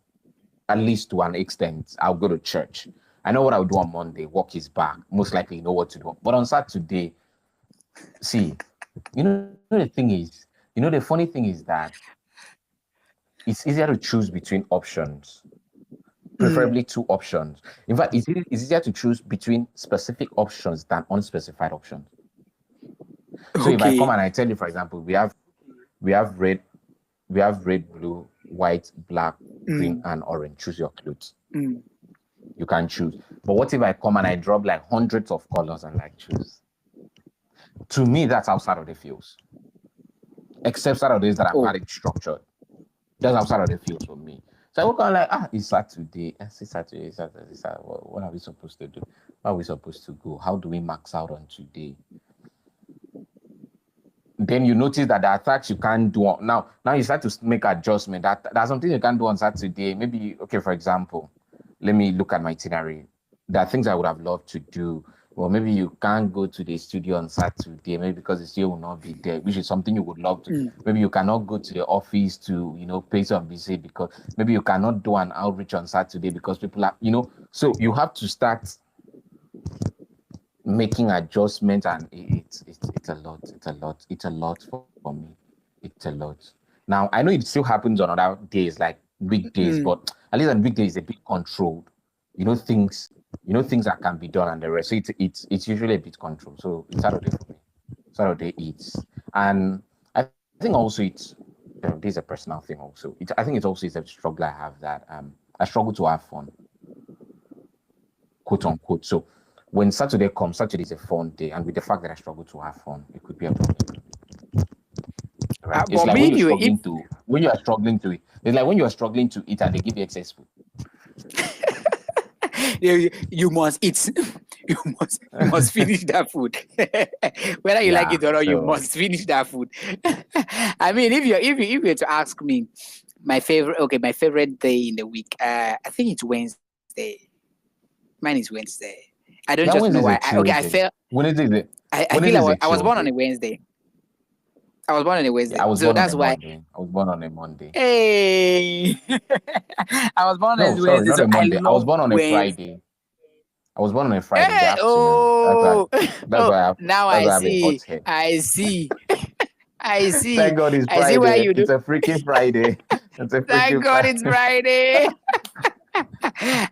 Speaker 2: at least to an extent. I'll go to church. I know what I would do on Monday, walk his back. Most likely know what to do. But on Saturday, See, the funny thing is that it's easier to choose between options, preferably two options. In fact, it's easier to choose between specific options than unspecified options. So if I come
Speaker 1: Okay.
Speaker 2: and I tell you, for example, we have red, blue, white, black, green, and orange. Choose your clothes. You can choose. But what if I come and I drop like hundreds of colors and like choose? To me, that's outside of the fields. Except Saturdays that I've had it structured. That's outside of the fields for me. So I woke up like, it's Saturday. It's Saturday. What are we supposed to do? Where are we supposed to go? How do we max out on today? Then you notice that there are tasks you can't do now. Now you start to make adjustment. There's something you can't do on Saturday. Maybe, okay, for example, let me look at my itinerary. There are things I would have loved to do. Well, maybe you can't go to the studio on Saturday, maybe because the studio will not be there, which is something you would love to. Maybe you cannot go to the office to, pay some visit because maybe you cannot do an outreach on Saturday because people are, so you have to start making adjustments, and it's a lot for me. It's a lot. Now I know it still happens on other days like weekdays, but at least on weekdays it's a bit controlled. Things that can be done and the rest. So it's usually a bit controlled. So it's Saturday for me. Saturday eats, and I think also it's this is a personal thing also. I think it's also a struggle I have that I struggle to have fun, quote unquote. So when Saturday comes, Saturday is a fun day, and with the fact that I struggle to have fun, it could be a problem. Right? It's
Speaker 1: But
Speaker 2: like when
Speaker 1: me,
Speaker 2: you're struggling to when you are struggling to eat. It's like when you are struggling to eat and they give you excess food.
Speaker 1: you must eat. You must finish that food. Whether you like it or not, you must finish that food. I mean, if you were to ask me, my favorite day in the week, I think it's Wednesday. Mine is Wednesday. I don't just know why. I feel.
Speaker 2: Wednesday.
Speaker 1: I feel I was born on a Wednesday. I was born on a Wednesday,
Speaker 2: Yeah, I was
Speaker 1: so
Speaker 2: born on
Speaker 1: that's
Speaker 2: a
Speaker 1: why.
Speaker 2: Monday. I was born on a Monday.
Speaker 1: Hey, I was born on
Speaker 2: No,
Speaker 1: a
Speaker 2: sorry,
Speaker 1: Wednesday,
Speaker 2: not
Speaker 1: so
Speaker 2: a
Speaker 1: I
Speaker 2: Monday. I was
Speaker 1: love
Speaker 2: born on a
Speaker 1: Wednesday.
Speaker 2: Friday. I was born on a Friday in the
Speaker 1: Hey,
Speaker 2: afternoon. That's why
Speaker 1: now
Speaker 2: that's
Speaker 1: I
Speaker 2: why I have a hot
Speaker 1: see.
Speaker 2: head.
Speaker 1: I see. I see.
Speaker 2: Thank God it's
Speaker 1: I see why
Speaker 2: Friday.
Speaker 1: you do.
Speaker 2: It's a freaking Friday. It's a
Speaker 1: Thank
Speaker 2: freaking
Speaker 1: God it's
Speaker 2: Friday.
Speaker 1: Friday.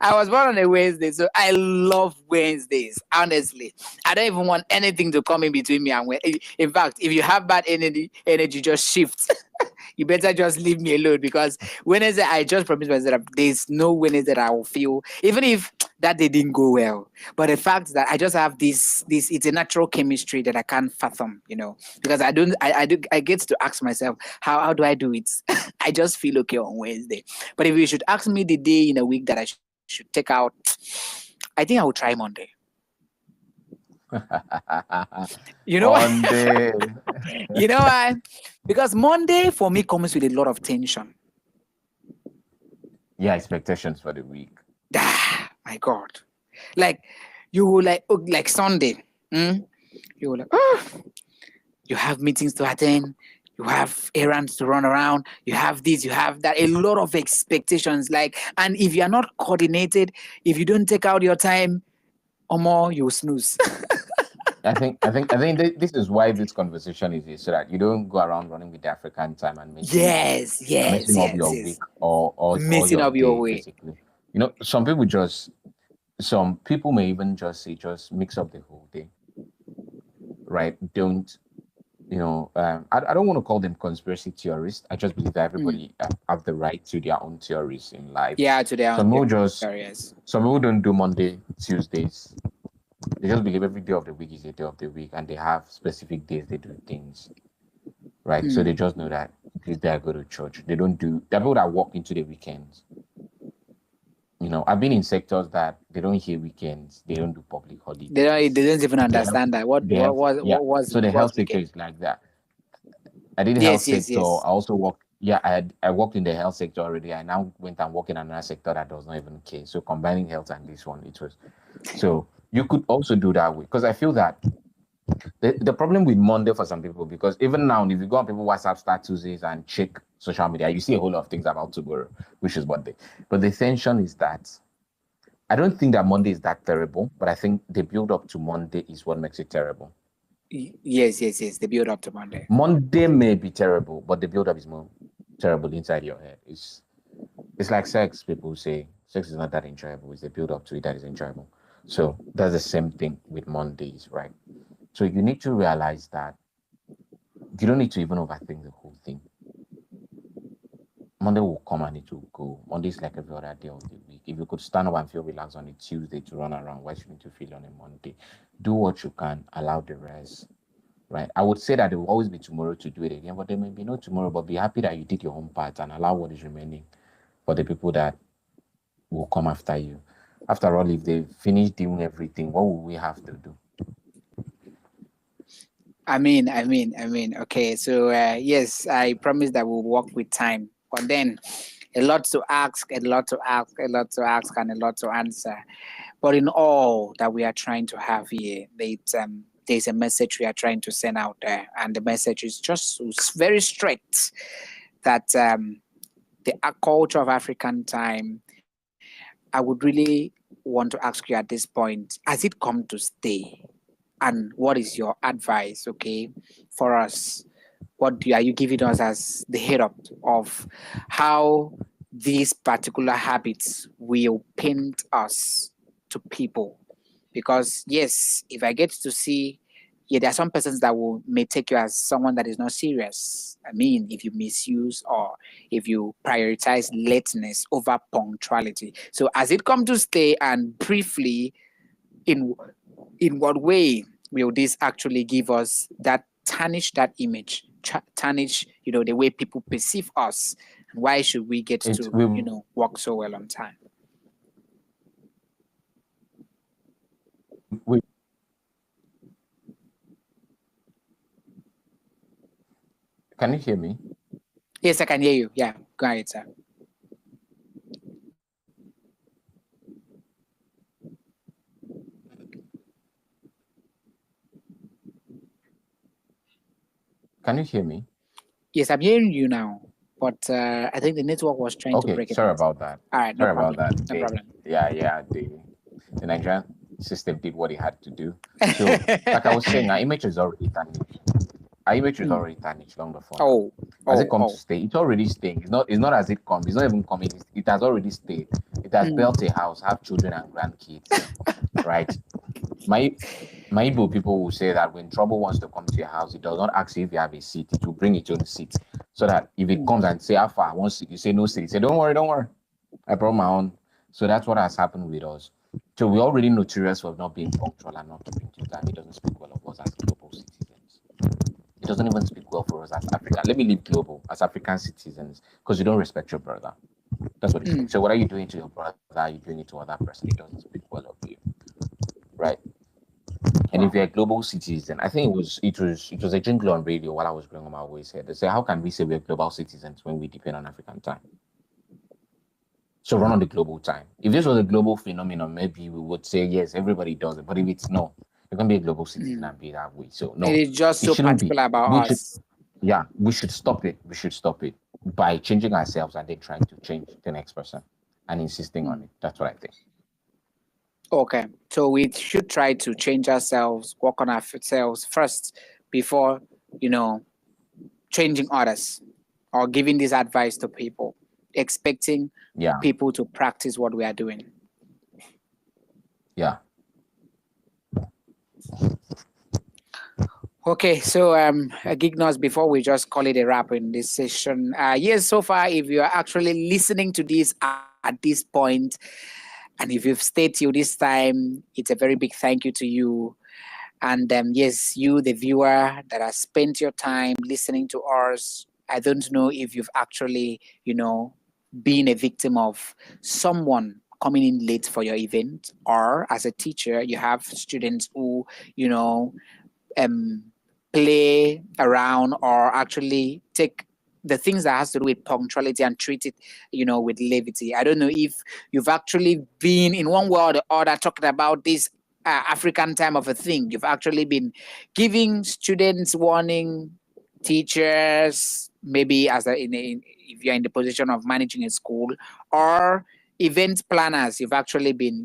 Speaker 1: I was born on a Wednesday, so I love Wednesdays. Honestly, I don't even want anything to come in between me and Wednesday. In fact, if you have bad energy just shift. You better just leave me alone, because Wednesday I just promised myself there's no Wednesday that I will feel, even if that day didn't go well. But the fact that I just have this it's a natural chemistry that I can't fathom, because I get to ask myself, how do I do it? I just feel okay on Wednesday. But if you should ask me the day in a week that I should take out, I think I will try Monday. You know why?
Speaker 2: Monday.
Speaker 1: You know why? Because Monday for me comes with a lot of tension.
Speaker 2: Yeah, expectations for the week.
Speaker 1: Ah, my God. Like you will like Sunday. You will you have meetings to attend, you have errands to run around, you have this, you have that, a lot of expectations. And if you're not coordinated, if you don't take out your time, or more, you'll snooze.
Speaker 2: I think this is why this conversation is here, so that you don't go around running with the African time and messing up
Speaker 1: Yes.
Speaker 2: week or
Speaker 1: Messing
Speaker 2: your
Speaker 1: up your
Speaker 2: day,
Speaker 1: way.
Speaker 2: basically. Some people may even just say just mix up the whole day, right? Don't I don't want to call them conspiracy theorists. I just believe that everybody have the right to their own theories in life.
Speaker 1: Yeah, to their
Speaker 2: Some
Speaker 1: own
Speaker 2: people
Speaker 1: areas.
Speaker 2: some people don't do Monday, Tuesdays. They just believe every day of the week is a day of the week, and they have specific days they do things, right? So they just know that this day I go to church. They don't do. There are people that walk into the weekends. I've been in sectors that they don't hear weekends. They don't do public holidays.
Speaker 1: They don't even understand that. What was
Speaker 2: So the health sector
Speaker 1: weekend?
Speaker 2: is like that. I did health
Speaker 1: Yes.
Speaker 2: sector. I also worked. Yeah, I worked in the health sector already. I now went and work in another sector that does not even care. So combining health and this one, it was. So you could also do that way, because I feel that the problem with Monday for some people, because even now, if you go on people WhatsApp statuses and check social media, you see a whole lot of things about tomorrow, which is Monday. But the tension is that I don't think that Monday is that terrible, but I think the build up to Monday is what makes it terrible.
Speaker 1: Yes, the build up to Monday.
Speaker 2: Monday may be terrible, but the build up is more terrible inside your head. It's like sex. People say sex is not that enjoyable. It's the build up to it that is enjoyable. So that's the same thing with Mondays, right? So you need to realize that you don't need to even overthink the whole thing. Monday will come and it will go. Monday is like every other day of the week. If you could stand up and feel relaxed on a Tuesday to run around, why shouldn't you feel on a Monday? Do what you can, allow the rest, right? I would say that there will always be tomorrow to do it again, but there may be no tomorrow, but be happy that you did your own part and allow what is remaining for the people that will come after you. After all, if they finish doing everything, what will we have to do?
Speaker 1: I mean. Okay, so yes, I promise that we'll work with time, but then a lot to ask, and a lot to answer. But in all that we are trying to have here, there's a message we are trying to send out there, and the message is just very straight that the culture of African time. I would really want to ask you at this point: has it come to stay? And what is your advice, okay, for us? Are you giving us as the head up of how these particular habits will paint us to people? Because yes, if I get to see, yeah, there are some persons that may take you as someone that is not serious. I mean, if you misuse or if you prioritize lateness over punctuality. So as it come to stay, and briefly, in in what way will this actually give us that tarnish that image, tarnish the way people perceive us, and why should we get
Speaker 2: It
Speaker 1: to
Speaker 2: will
Speaker 1: work so well on time?
Speaker 2: we can you hear me?
Speaker 1: Yes, I can hear you. Yeah, go ahead, sir.
Speaker 2: Can you hear me?
Speaker 1: Yes, I'm hearing you now, but I think the network was trying to
Speaker 2: Okay,
Speaker 1: break a
Speaker 2: sorry
Speaker 1: bit.
Speaker 2: about that.
Speaker 1: All right, no
Speaker 2: Sorry about
Speaker 1: problem.
Speaker 2: that.
Speaker 1: No problem.
Speaker 2: The Nigerian system did what it had to do. So, like I was saying, our image is already tarnished. Our image is already tarnished long before now.
Speaker 1: Oh,
Speaker 2: Has it come to stay? It's already staying. It's not as it comes. It's not even coming. It has already stayed. It has built a house, have children and grandkids, right? My my Igbo people will say that when trouble wants to come to your house, it does not ask you if you have a seat. It will bring its own seat. So that if it comes and say how far, one seat, you say no seat. Say don't worry, don't worry. I brought my own. So that's what has happened with us. So we're already notorious for not being punctual and not keeping to time. It doesn't speak well of us as global citizens. It doesn't even speak well for us as African. Let me leave global as African citizens because you don't respect your brother. That's what it speaks. So what are you doing to your brother? Are you doing it to other person? It doesn't speak well of you, right? And if you're a global citizen, I think it was a jingle on radio while I was growing up. I always said, they say, how can we say we're global citizens when we depend on African time? So run on the global time. If this was a global phenomenon, maybe we would say yes, everybody does it. But if it's no, you can be a global citizen and be that way. So no,
Speaker 1: It is just
Speaker 2: it
Speaker 1: so
Speaker 2: shouldn't be.
Speaker 1: particular about
Speaker 2: We should,
Speaker 1: us.
Speaker 2: yeah, we should stop it. We should stop it by changing ourselves and then trying to change the next person and insisting on it. That's what I think.
Speaker 1: Okay, so we should try to change ourselves, work on ourselves first before, changing others or giving this advice to people, expecting
Speaker 2: Yeah,
Speaker 1: people to practice what we are doing.
Speaker 2: yeah.
Speaker 1: Okay, so Gignos, before we just call it a wrap in this session, yes, so far, if you are actually listening to this at this point, and if you've stayed till this time, it's a very big thank you to you. And yes, you, the viewer that has spent your time listening to us, I don't know if you've actually, been a victim of someone coming in late for your event, or as a teacher, you have students who, um, play around or actually take the things that has to do with punctuality and treat it, with levity. I don't know if you've actually been in one way or the other talking about this African time of a thing. You've actually been giving students warning, teachers, maybe if you're in the position of managing a school, or event planners. You've actually been,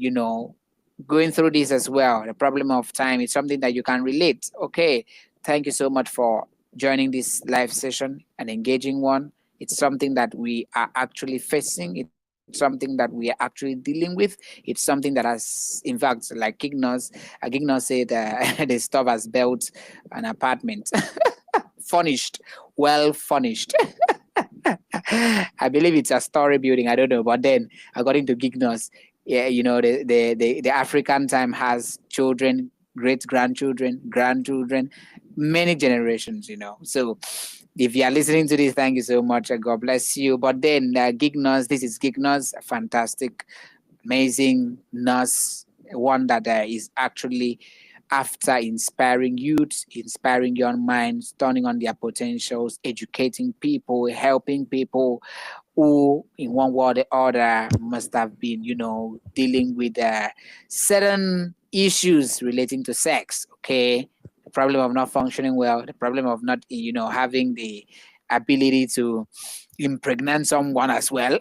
Speaker 1: going through this as well. The problem of time is something that you can relate. Okay, thank you so much for joining this live session, an engaging one. It's something that we are actually facing. It's something that we are actually dealing with. It's something that has, in fact, like Gignos said, the stuff has built an apartment, furnished, well furnished. I believe it's a story building. I don't know, but then according to Gignos, yeah, the African time has children, great grandchildren, grandchildren, many generations. So if you are listening to this, thank you so much. God bless you. But then Gignos, this is Gignos, a fantastic, amazing nurse, one that is actually after inspiring youth, inspiring young minds, turning on their potentials, educating people, helping people who, in one way or the other, must have been, dealing with certain issues relating to sex. Okay, the problem of not functioning well, the problem of not, having the ability to impregnate someone as well.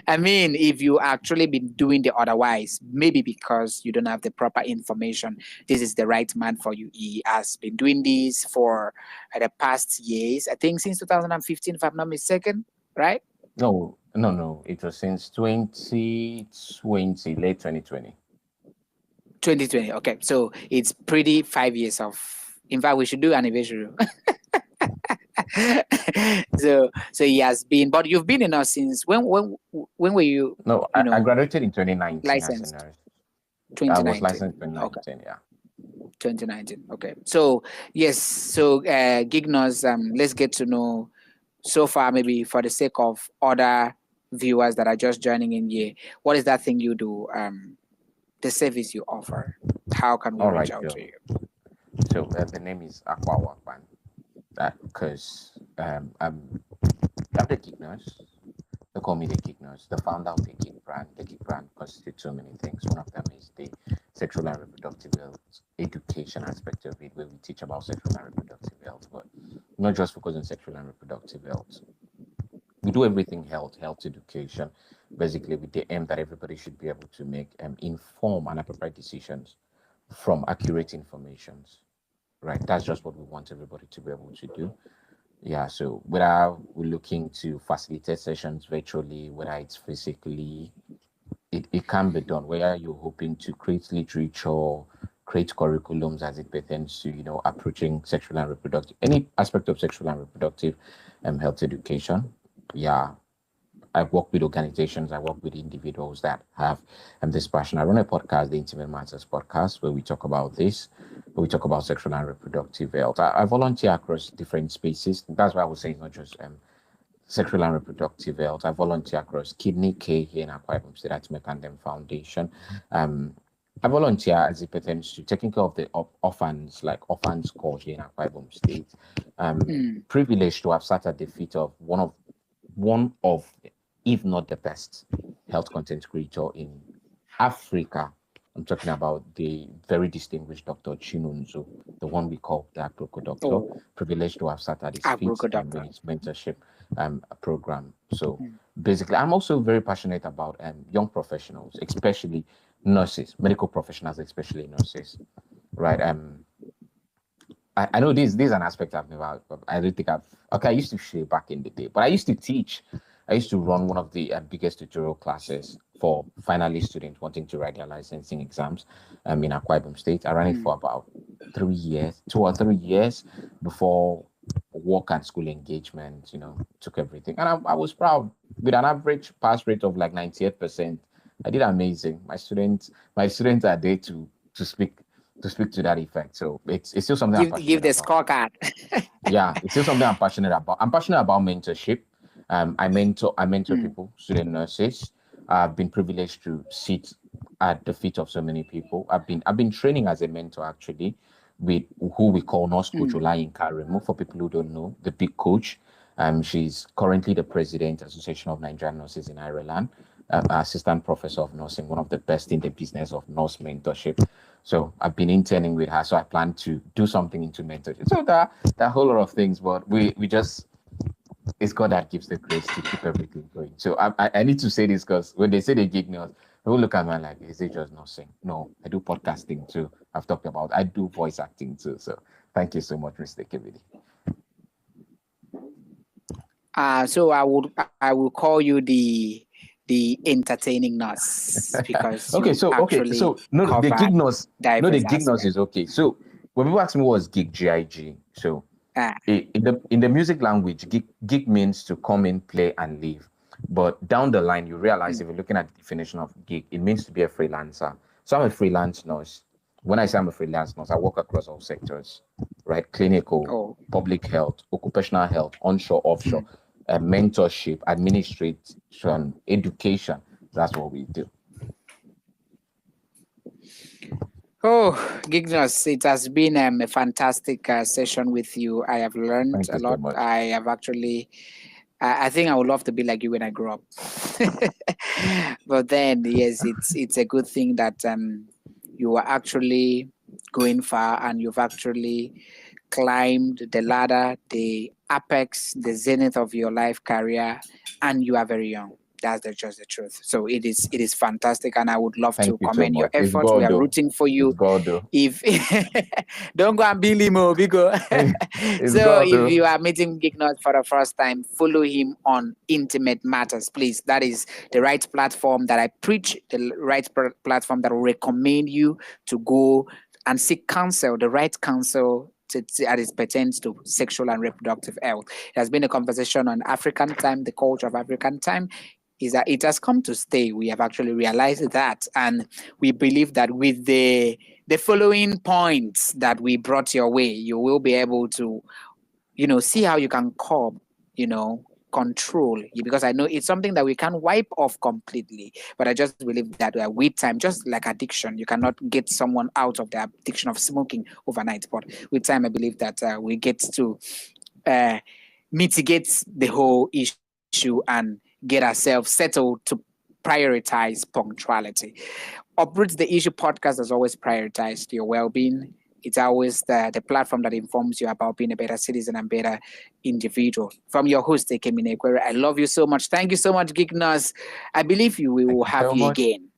Speaker 1: I mean, if you actually been doing the otherwise, maybe because you don't have the proper information, this is the right man for you. He has been doing this for the past years, I think since 2015, if I'm not mistaken, right?
Speaker 2: No, no, no. It was since 2020, late 2020.
Speaker 1: 2020. Okay, so it's pretty 5 years of. In fact, we should do anniversary. So he has been, but you've been in us since when were you?
Speaker 2: No, I graduated in 2019 as a
Speaker 1: Licensed
Speaker 2: nurse. I was
Speaker 1: 2019.
Speaker 2: licensed in
Speaker 1: Okay.
Speaker 2: 2019, yeah.
Speaker 1: 2019. Okay. So yes. So Gignos, let's get to know so far, maybe for the sake of other viewers that are just joining in here. What is that thing you do? The service you offer. How can we
Speaker 2: All
Speaker 1: reach
Speaker 2: right,
Speaker 1: out
Speaker 2: Joe.
Speaker 1: to you?
Speaker 2: So the name is Aqua Wakban. That because I'm the geek nurse. They call me the geek nurse, the founder of the geek brand. The geek brand constitutes so many things. One of them is the sexual and reproductive health education aspect of it, where we teach about sexual and reproductive health, but not just focus on sexual and reproductive health. We do everything health education, basically with the aim that everybody should be able to make informed and appropriate decisions from accurate informations. Right, that's just what we want everybody to be able to do. Yeah, so whether we're looking to facilitate sessions virtually, whether it's physically, it can be done. Whether you're hoping to create literature, create curriculums as it pertains to, approaching sexual and reproductive, any aspect of sexual and reproductive health education. Yeah, I work with organizations, I work with individuals that have this passion. I run a podcast, the Intimate Matters podcast, where we talk about this, where we talk about sexual and reproductive health. I volunteer across different spaces. That's why I was saying not just sexual and reproductive health. I volunteer across kidney care here in Akwa Ibom State at Mekandem Foundation. Um, I volunteer as it pertains to taking care of the orphans, like orphans call here in Akwa Ibom State. Privileged to have sat at the feet of one of, if not the best, health content creator in Africa. I'm talking about the very distinguished Dr. Chinunzo, the one we call the Agroco Doctor.
Speaker 1: Oh,
Speaker 2: Privileged to have sat at his feet
Speaker 1: Agroco
Speaker 2: with
Speaker 1: Doctor.
Speaker 2: his mentorship program. So basically, I'm also very passionate about young professionals, especially nurses, medical professionals, especially nurses, right? I know this is an aspect I've never. I don't think I've. Okay, I used to share back in the day, but I used to teach. I used to run one of the biggest tutorial classes for finalist students wanting to write their licensing exams in Akwa Ibom State. I ran it for about 3 years, 2 or 3 years before work and school engagement, took everything. And I was proud with an average pass rate of like 98%. I did amazing. My students are there to speak to that effect. So it's still something I'm
Speaker 1: Give
Speaker 2: passionate
Speaker 1: the
Speaker 2: about.
Speaker 1: scorecard.
Speaker 2: Yeah, it's still something I'm passionate about. I'm passionate about mentorship. I mentor people, student nurses. I've been privileged to sit at the feet of so many people. I've been training as a mentor actually with who we call nurse coach Olayin Karemu. For people who don't know, the big coach. She's currently the president Association of Nigerian Nurses in Ireland, assistant professor of nursing, one of the best in the business of nurse mentorship. So I've been interning with her. So I plan to do something into mentorship. So that whole lot of things, but we just it's God that gives the grace to keep everything going. So I need to say this because when they say they gig nurse, People look at me like, is it just nursing? No, I do podcasting too. I've talked about, I do voice acting too. So thank you so much, Mr. Kevin.
Speaker 1: So I will call you the entertaining nurse because
Speaker 2: Okay,
Speaker 1: you
Speaker 2: so
Speaker 1: actually
Speaker 2: no, the
Speaker 1: covered
Speaker 2: gig nurse, no, the
Speaker 1: diverse
Speaker 2: gig nurse
Speaker 1: aspects.
Speaker 2: is okay. So when people ask me what's gig, GIG, so
Speaker 1: Ah,
Speaker 2: in the music language, gig means to come in, play, and leave. But down the line, you realize
Speaker 1: mm,
Speaker 2: if you're looking at the definition of gig, it means to be a freelancer. So I'm a freelance nurse. When I say I'm a freelance nurse, I work across all sectors, right? Clinical,
Speaker 1: oh,
Speaker 2: public health, occupational health, onshore, offshore,
Speaker 1: mm.
Speaker 2: mentorship, administration, education. That's what we do.
Speaker 1: Oh, Gignos, it has been a fantastic session with you. I have learned
Speaker 2: Thank
Speaker 1: a
Speaker 2: you so
Speaker 1: lot.
Speaker 2: much.
Speaker 1: I have actually, I think I would love to be like you when I grow up. But then, yes, it's a good thing that you are actually going far and you've actually climbed the ladder, the apex, the zenith of your life career, and you are very young. Just the truth. So it is fantastic, and I would love
Speaker 2: Thank
Speaker 1: to
Speaker 2: you so
Speaker 1: commend your
Speaker 2: much. It's
Speaker 1: efforts. We
Speaker 2: God,
Speaker 1: are
Speaker 2: though.
Speaker 1: rooting for
Speaker 2: It's
Speaker 1: you.
Speaker 2: God, though.
Speaker 1: If don't go and be limo, because
Speaker 2: It's
Speaker 1: so
Speaker 2: God,
Speaker 1: if
Speaker 2: though.
Speaker 1: you are meeting Gignot for the first time, follow him on Intimate Matters, please. That is the right platform that I preach, the right platform that will recommend you to go and seek counsel, the right counsel as it pertains to sexual and reproductive health. It has been a conversation on African time, the culture of African time. Is that it has come to stay. We have actually realized that, and we believe that with the following points that we brought your way, you will be able to, see how you can curb, control, because I know it's something that we can wipe off completely. But I just believe that with time, just like addiction, you cannot get someone out of the addiction of smoking overnight. But with time, I believe that we get to uh, mitigate the whole issue and get ourselves settled to prioritize punctuality. Uproots the Issue podcast has always prioritized your well-being. It's always the platform that informs you about being a better citizen and better individual. From your host, Ekemine Ekwere, I love you so much. Thank you so much, Gignas. I believe we
Speaker 2: Thank
Speaker 1: will
Speaker 2: you
Speaker 1: have
Speaker 2: so
Speaker 1: you
Speaker 2: much.
Speaker 1: again.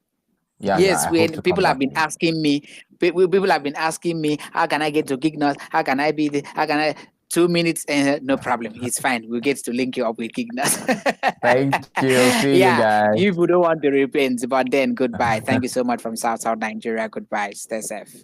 Speaker 2: Yeah, yeah.
Speaker 1: Yes,
Speaker 2: I hope
Speaker 1: when
Speaker 2: to come
Speaker 1: people have
Speaker 2: back
Speaker 1: been
Speaker 2: again.
Speaker 1: asking me, people have been asking me, how can I get to Gignas? How can I be the, how can I 2 minutes? No problem. It's fine. We'll get to link you up with Gignas.
Speaker 2: Thank you. See you
Speaker 1: Yeah,
Speaker 2: guys.
Speaker 1: if you don't want to repent, but then goodbye. Thank you so much from South Nigeria. Goodbye. Stay safe.